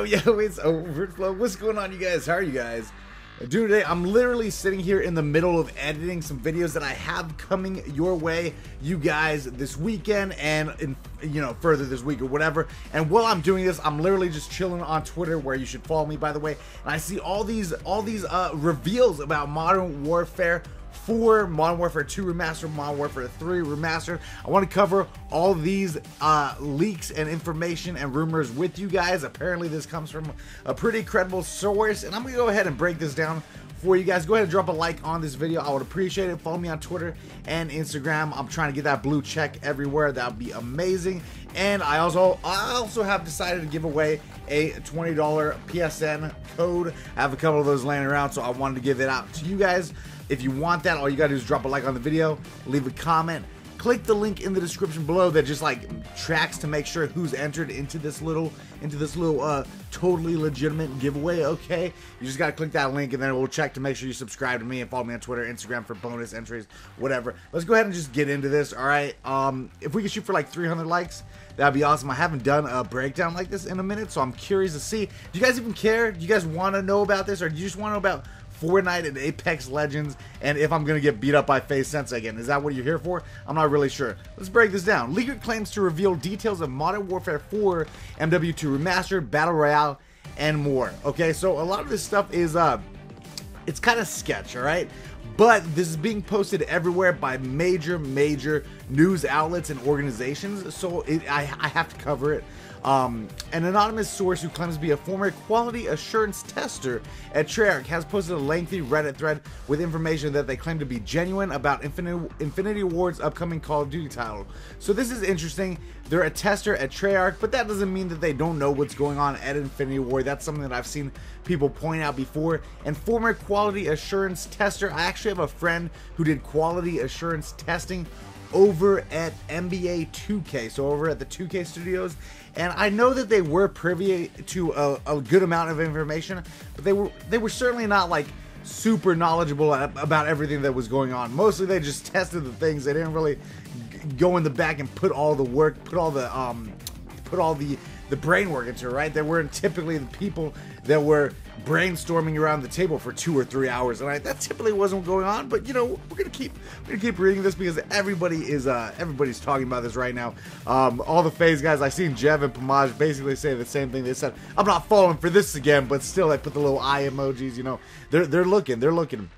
Yo, it's OVERTFLOW. What's going on, you guys? How are you guys? Dude, today I'm literally sitting here in the middle of editing some videos that I have coming your way, you guys, this weekend and further this week or whatever. And while I'm doing this, I'm literally just chilling on Twitter, where you should follow me, by the way. And I see all these reveals about Modern Warfare 4, Modern Warfare 2 Remastered, Modern Warfare 3 Remastered. I want to cover all these leaks and information and rumors with you guys. Apparently this comes from a pretty credible source, and I'm going to go ahead and break this down for you guys. Go ahead and drop a like on this video. I would appreciate it. Follow me on Twitter and Instagram. I'm trying to get that blue check everywhere. That would be amazing. And I also have decided to give away a $20 PSN code. I have a couple of those laying around, so I wanted to give it out to you guys. If you want that, all you gotta do is drop a like on the video, leave a comment, click the link in the description below that just like tracks to make sure who's entered into this little totally legitimate giveaway. Okay, you just gotta click that link, and then it will check to make sure you subscribe to me and follow me on Twitter, Instagram for bonus entries, whatever. Let's go ahead and just get into this. All right, if we can shoot for like 300 likes, that'd be awesome. I haven't done a breakdown like this in a minute, so I'm curious to see. Do you guys even care? Do you guys want to know about this, or do you just want to know about Fortnite and Apex Legends, and if I'm gonna get beat up by FaZe Sense again? Is that what you're here for? I'm not really sure. Let's break this down. Leaker claims to reveal details of Modern Warfare 4, MW2 Remastered, Battle Royale, and more. Okay, so a lot of this stuff is it's kind of sketch, all right? But this is being posted everywhere by major news outlets and organizations, so I have to cover it. An anonymous source who claims to be a former quality assurance tester at Treyarch has posted a lengthy Reddit thread with information that they claim to be genuine about Infinity Ward's upcoming Call of Duty title. So this is interesting. They're a tester at Treyarch, but that doesn't mean that they don't know what's going on at Infinity Ward. That's something that I've seen people point out before. And former quality assurance tester, I actually have a friend who did quality assurance testing over at NBA 2K, so over at the 2K studios, and I know that they were privy to a good amount of information, but they were certainly not like super knowledgeable about everything that was going on. Mostly they just tested the things. They didn't really go in the back and put all the work, put all the brain work into it, right? They weren't typically the people that were brainstorming around the table for 2 or 3 hours, and that typically wasn't going on. But you know, we're gonna keep reading this because everybody's talking about this right now. All the FaZe guys, I seen Jev and Pomage basically say the same thing. They said, "I'm not falling for this again," but still, I put the little eye emojis. You know, they're looking.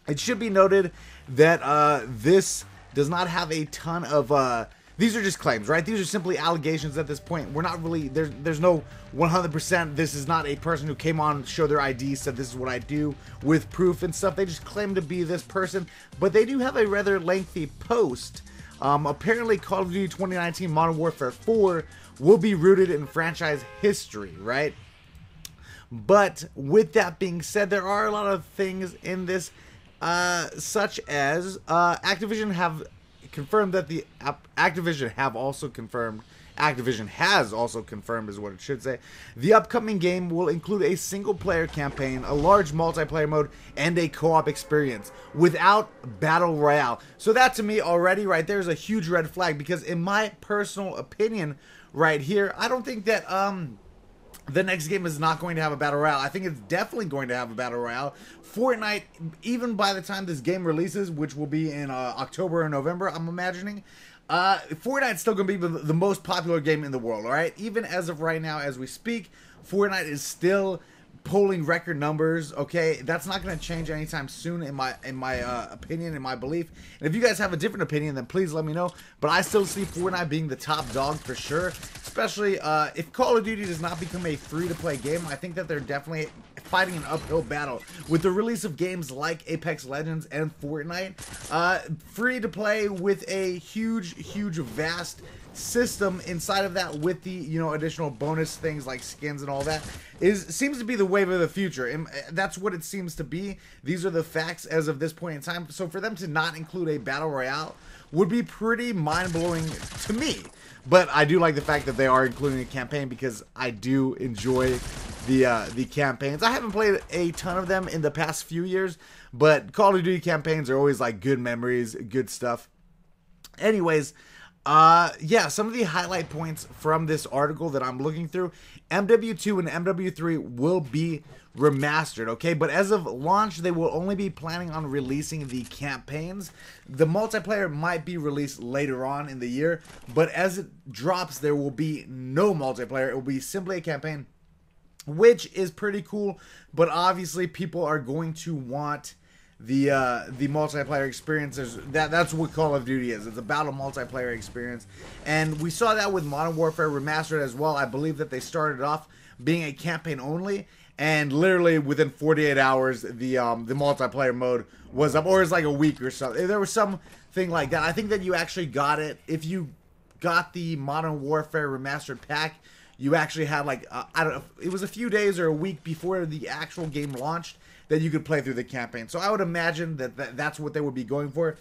It should be noted that this does not have a ton of these are just claims, right? These are simply allegations at this point. We're not really, there's no 100%. This is not a person who came on, showed their ID, said this is what I do with proof and stuff. They just claim to be this person, but they do have a rather lengthy post. Apparently Call of Duty 2019 Modern Warfare 4 will be rooted in franchise history, right? But with that being said, there are a lot of things in this, such as Activision has also confirmed is what it should say. The upcoming game will include a single-player campaign, a large multiplayer mode, and a co-op experience without Battle Royale. So that to me already right there is a huge red flag, because in my personal opinion right here, I don't think that the next game is not going to have a Battle Royale. I think it's definitely going to have a Battle Royale. Fortnite, even by the time this game releases, which will be in October or November, I'm imagining, Fortnite's still going to be the most popular game in the world, alright? Even as of right now, as we speak, Fortnite is still polling record numbers, okay? That's not going to change anytime soon in my opinion, in my belief. And if you guys have a different opinion, then please let me know. But I still see Fortnite being the top dog for sure, especially if Call of Duty does not become a free-to-play game. I think that they're definitely fighting an uphill battle with the release of games like Apex Legends and Fortnite. Free-to-play with a huge vast system inside of that, with the additional bonus things like skins and all that, seems to be the wave of the future, and that's what it seems to be. These are the facts as of this point in time. So for them to not include a Battle Royale would be pretty mind-blowing to me. But I do like the fact that they are including a campaign, because I do enjoy the campaigns. I haven't played a ton of them in the past few years, but Call of Duty campaigns are always like good memories, good stuff. Anyways, Yeah, some of the highlight points from this article that I'm looking through, MW2 and MW3 will be remastered, okay? But as of launch, they will only be planning on releasing the campaigns. The multiplayer might be released later on in the year, but as it drops, there will be no multiplayer. It will be simply a campaign, which is pretty cool, but obviously people are going to want the multiplayer experiences. That's what Call of Duty is. It's about a multiplayer experience, and we saw that with Modern Warfare Remastered as well. I believe that they started off being a campaign only, and literally within 48 hours the multiplayer mode was up, or it's like a week or so. There was something like that. I think that you actually got it if you got the Modern Warfare Remastered pack. You actually had like I don't know, it was a few days or a week before the actual game launched that you could play through the campaign. So I would imagine that that's what they would be going for.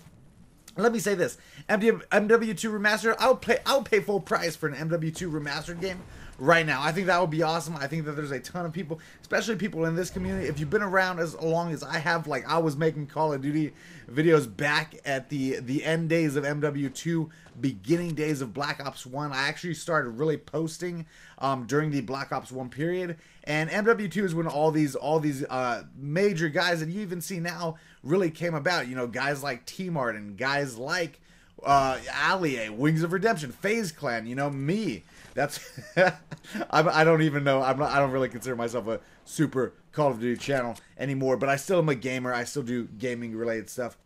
Let me say this: MW2 Remastered, I would pay full price for an MW2 Remastered game right now. I think that would be awesome. I think that there's a ton of people, especially people in this community. If you've been around as long as I have, like I was making Call of Duty videos back at the end days of MW2, beginning days of Black Ops 1. I actually started really posting during the Black Ops 1 period, and MW2 is when all these major guys that you even see now really came about. You know, guys like T-Martin, guys like Allier, Wings of Redemption, FaZe Clan, you know, me. That's I don't even know. I don't really consider myself a super Call of Duty channel anymore, but I still am a gamer. I still do gaming related stuff.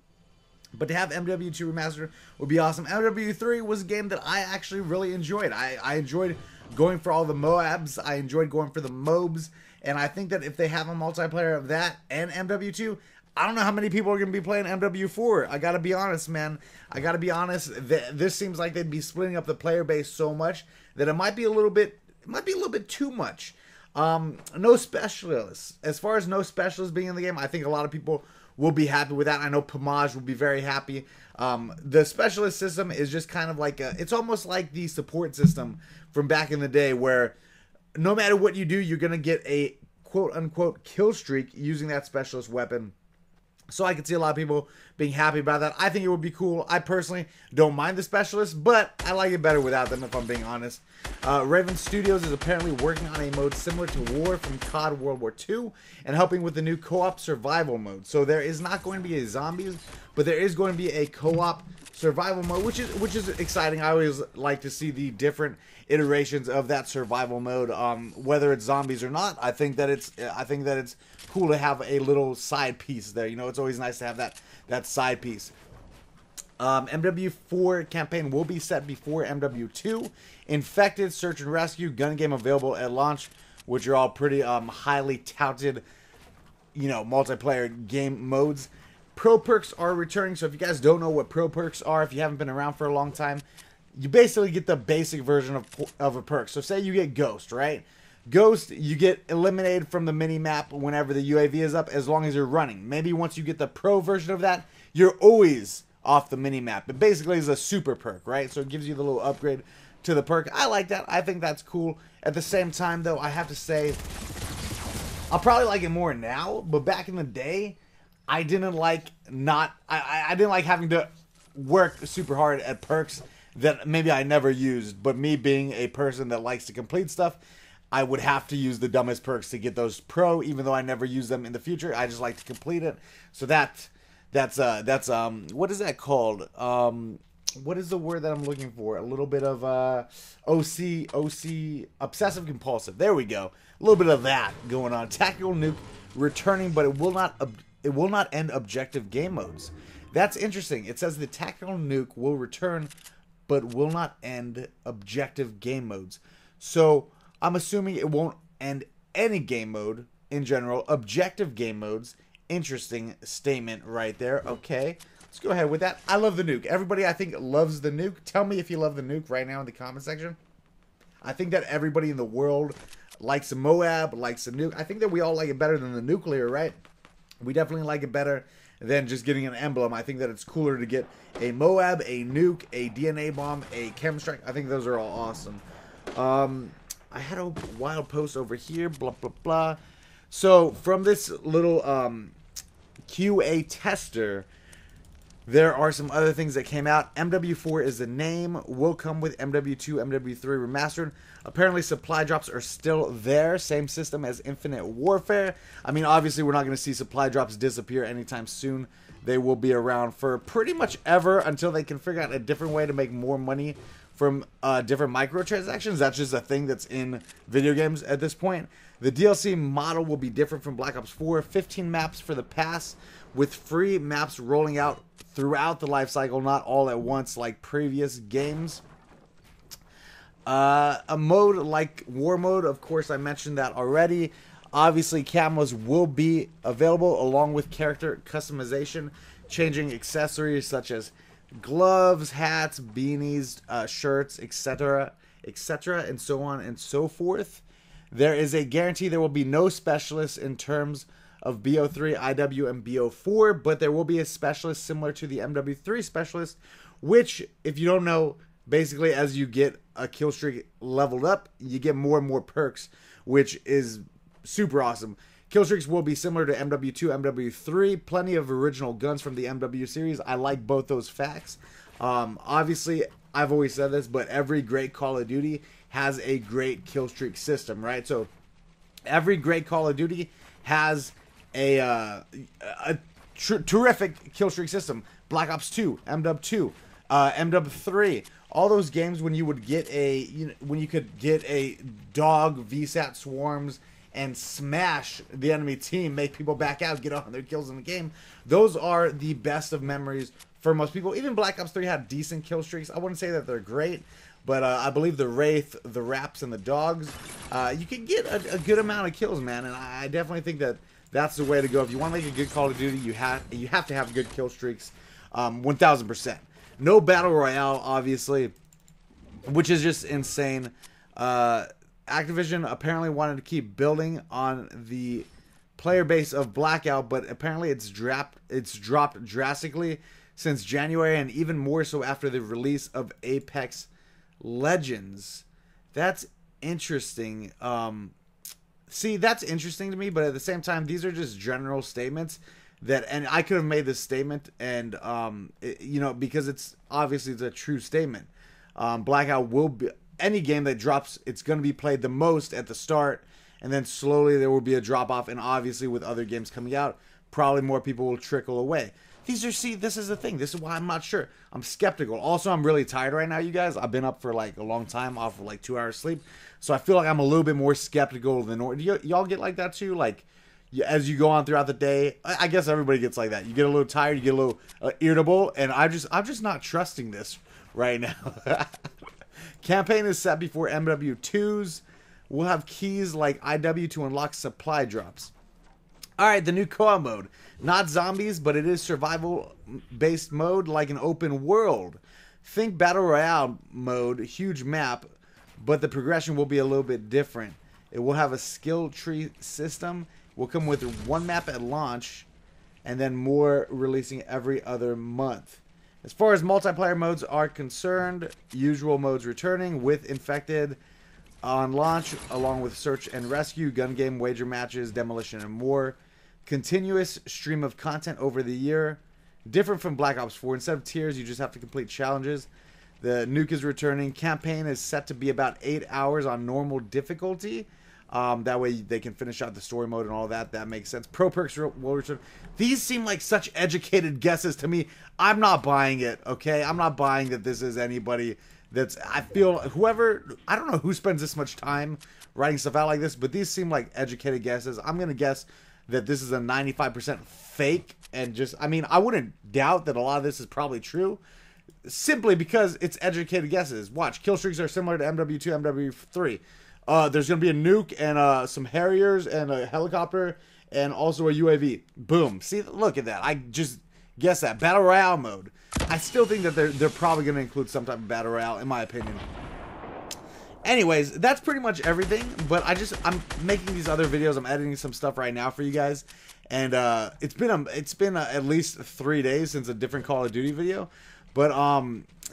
But to have MW2 Remastered would be awesome. MW3 was a game that I actually really enjoyed. I enjoyed going for all the Moabs. I enjoyed going for the Mobs. And I think that if they have a multiplayer of that and MW2, I don't know how many people are going to be playing MW4. I got to be honest, man. I got to be honest. This seems like they'd be splitting up the player base so much that it might be a little bit too much. No specialists. As far as no specialists being in the game, I think a lot of people will be happy with that. I know Pomage will be very happy. The specialist system is just kind of like it's almost like the support system from back in the day, where no matter what you do, you're going to get a quote-unquote kill streak using that specialist weapon. So I could see a lot of people being happy about that. I think it would be cool. I personally don't mind the specialists, but I like it better without them, if I'm being honest. Raven Studios is apparently working on a mode similar to War from COD World War II and helping with the new co-op survival mode. So there is not going to be a zombies, but there is going to be a co-op survival mode, which is exciting. I always like to see the different iterations of that survival mode, whether it's zombies or not. I think that it's cool to have a little side piece there. You know, it's always nice to have that side piece. MW4 campaign will be set before MW2. Infected, Search and Rescue, gun game available at launch, which are all pretty highly touted, you know, multiplayer game modes. Pro perks are returning, so if you guys don't know what pro perks are, if you haven't been around for a long time, you basically get the basic version of a perk. So say you get Ghost, right? Ghost, you get eliminated from the mini-map whenever the UAV is up, as long as you're running. Maybe once you get the pro version of that, you're always off the mini-map. It basically is a super perk, right? So it gives you the little upgrade to the perk. I like that. I think that's cool. At the same time, though, I have to say, I'll probably like it more now, but back in the day, I didn't like I didn't like having to work super hard at perks that maybe I never used. But me being a person that likes to complete stuff, I would have to use the dumbest perks to get those pro, even though I never use them in the future. I just like to complete it. So that's what is that called? What is the word that I'm looking for? A little bit of OC, obsessive compulsive. There we go. A little bit of that going on. Tactical nuke returning, but it will not end objective game modes. That's interesting. It says the tactical nuke will return, but will not end objective game modes. So I'm assuming it won't end any game mode in general. Objective game modes. Interesting statement right there. Okay, let's go ahead with that. I love the nuke. Everybody, I think, loves the nuke. Tell me if you love the nuke right now in the comment section. I think that everybody in the world likes a Moab, likes a nuke. I think that we all like it better than the nuclear, right? We definitely like it better than just getting an emblem. I think that it's cooler to get a Moab, a nuke, a DNA bomb, a chem strike. I think those are all awesome. I had a wild post over here, blah, blah, blah. So from this little QA tester, There are some other things that came out. MW4 is the name. Will come with MW2, MW3 Remastered. Apparently supply drops are still there. Same system as Infinite Warfare. I mean, obviously we're not going to see supply drops disappear anytime soon. They will be around for pretty much ever until they can figure out a different way to make more money from different microtransactions. That's just a thing that's in video games at this point. The DLC model will be different from Black Ops 4. 15 maps for the pass, with free maps rolling out throughout the life cycle, not all at once like previous games. A mode like War Mode, of course, I mentioned that already. Obviously, camos will be available along with character customization, changing accessories such as gloves, hats, beanies, shirts, etc., etc., and so on and so forth. There is a guarantee there will be no specialists in terms of BO3, IW, and BO4, but there will be a specialist similar to the MW3 specialist, which, if you don't know, basically as you get a kill streak leveled up, you get more and more perks, which is super awesome. Kill streaks will be similar to MW2, MW3. Plenty of original guns from the MW series. I like both those facts. Obviously, I've always said this, but every great Call of Duty has a great kill streak system, right? So every great Call of Duty has a terrific kill streak system. Black Ops 2, MW2, MW3. All those games when you would get when you could get a dog VSAT swarms and smash the enemy team, make people back out, get on their kills in the game. Those are the best of memories for most people. Even Black Ops 3 had decent kill streaks. I wouldn't say that they're great, but I believe the Wraith, the Raps, and the Dogs, you can get a good amount of kills, man. And I definitely think that that's the way to go. If you want to make a good Call of Duty, you have to have good kill streaks, 1000%. No Battle Royale, obviously, which is just insane. Activision apparently wanted to keep building on the player base of Blackout, but apparently it's dropped drastically since January, and even more so after the release of Apex Legends. That's interesting. See, that's interesting to me, but at the same time, these are just general statements that, and I could have made this statement, and because it's obviously it's a true statement. Blackout will be, any game that drops, it's going to be played the most at the start, and then slowly there will be a drop off, and obviously with other games coming out, probably more people will trickle away. This is the thing. This is why I'm not sure. I'm skeptical. Also, I'm really tired right now, you guys. I've been up for like a long time, off for like 2 hours sleep, so I feel like I'm a little bit more skeptical than normal. Y'all get like that too? Like, as you go on throughout the day, I guess everybody gets like that. You get a little tired, you get a little irritable, and I'm just not trusting this right now. Campaign is set before MW2s. We'll have keys like IW to unlock supply drops. Alright, the new co-op mode. Not zombies, but it is survival-based mode like an open world. Think Battle Royale mode, huge map, but the progression will be a little bit different. It will have a skill tree system. Will come with one map at launch, and then more releasing every other month. As far as multiplayer modes are concerned, usual modes returning with Infected on launch, along with Search and Rescue, Gun Game, Wager Matches, Demolition, and more. Continuous stream of content over the year. Different from Black Ops 4. Instead of tiers, you just have to complete challenges. The nuke is returning. Campaign is set to be about 8 hours on normal difficulty. That way they can finish out the story mode and all that. That makes sense. Pro perks will return. These seem like such educated guesses to me. I'm not buying it, okay? I'm not buying that this is anybody that's... I feel whoever... I don't know who spends this much time writing stuff out like this, but these seem like educated guesses. I'm going to guess that this is a 95% fake, and just... I mean, I wouldn't doubt that a lot of this is probably true, simply because it's educated guesses. Watch, kill streaks are similar to MW2, MW3. There's going to be a nuke and some Harriers and a helicopter and also a UAV. Boom. See, look at that. I just guessed that. Battle Royale mode. I still think that they're probably going to include some type of Battle Royale, in my opinion. Anyways, that's pretty much everything. But I'm making these other videos. I'm editing some stuff right now for you guys. And it's been at least 3 days since a different Call of Duty video. But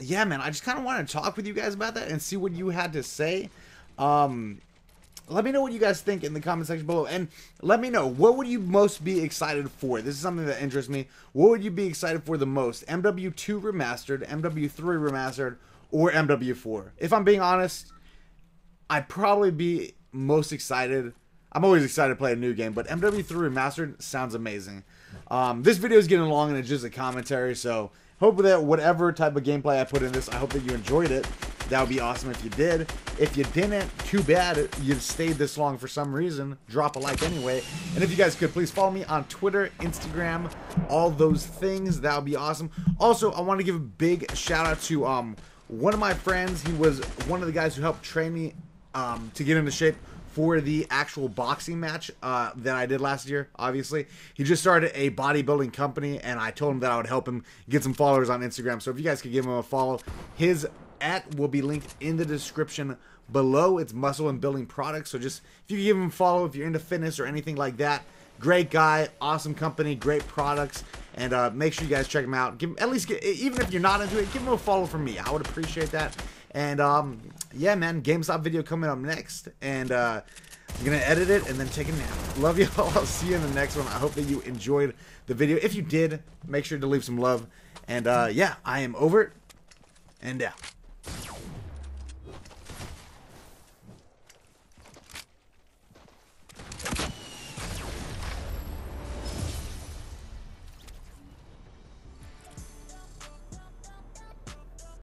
yeah, man, I just kind of want to talk with you guys about that and see what you had to say. let me know what you guys think in the comment section below. And let me know, what would you most be excited for? This is something that interests me. What would you be excited for the most? MW2 Remastered, MW3 Remastered, or MW4? If I'm being honest, I'd probably be most excited. I'm always excited to play a new game, but MW3 Remastered sounds amazing. This video is getting long and it's just a commentary, so hope that whatever type of gameplay I put in this, I hope that you enjoyed it. That would be awesome if you did. If you didn't, too bad. You stayed this long for some reason. Drop a like anyway. And if you guys could, please follow me on Twitter, Instagram, all those things. That would be awesome. Also, I want to give a big shout out to one of my friends. He was one of the guys who helped train me to get into shape for the actual boxing match that I did last year, obviously. He just started a bodybuilding company, and I told him that I would help him get some followers on Instagram. So if you guys could give him a follow, his @ will be linked in the description below. It's Muscle and Building Products. So just, if you give him a follow, if you're into fitness or anything like that, great guy, awesome company, great products, and make sure you guys check him out. Give him, at least, even if you're not into it, give him a follow from me. I would appreciate that. And yeah, man, GameStop video coming up next, and I'm gonna edit it and then take a nap. Love y'all. I'll see you in the next one. I hope that you enjoyed the video. If you did, make sure to leave some love. And yeah, I am over and out.